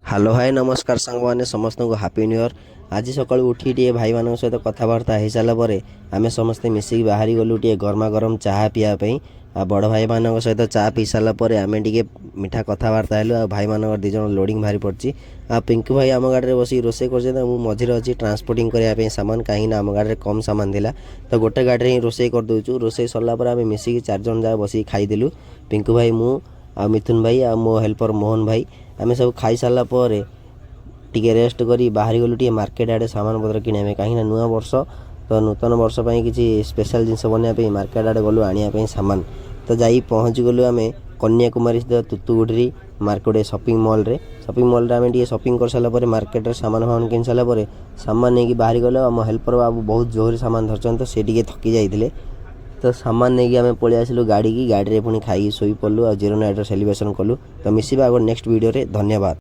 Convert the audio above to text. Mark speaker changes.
Speaker 1: Hello hi नमस्कार सांग मैंने समस्त को हापी न्यू इयर। आज सकाल उठी टे भाई मान सहित कथबार्ता हो सारापर आम समस्ते मिसिक बाहरी गलु टे गरमा गरम चाह पीवाई। बड़ भाई मान सहित चाह पी सारापर आम टे मीठा कथबार्ता हेलु। भाई मान दिज लोडिंग बाहरी पड़ी। पिंकू भाई आम गाड़ी में बस रोसे कर मझे अच्छी ट्रांसपोर्टिंग करने सामान कहीं आम गाड़ी में कम सामान था तो गोटे गाड़ी में रोसे करदे। रोसे सरला आम मिसिक 4 जन जा बस खाईदेलु। पिंकू भाई मु आ मिथुन भाई आ मो हेल्पर मोहन भाई आम सब खाई सारा पर टिके रेस्ट करी बाहरी गलु टे मार्केट आड़े सामान पत्र किणा कहीं नुआ वर्ष तो नूतन वर्ष किसी स्पेशल जिनस बनवाई मार्केट आड़े गलु आने सामान तो जाई पहुँच गलु आम कन्याकुमारी स्थित तुतुगुड़ी मार्केट शॉपिंग मॉल रे आम टे शॉपिंग कर सारापर मार्केट सामान फामान किन सारापर सामान नहीं बाहरी गल। आम हेल्पर बाबू बहुत जोर सामान धरचन तो सी टे थकी जाते तो सामान नहीं आम पलि आसिलु गाड़ी की गाड़ी में पुणी खाई शोई पड़लु। आ जीरो नाइट सेलिब्रेशन कलु। तो मिसिबा नेक्स्ट वीडियो रे। धन्यवाद।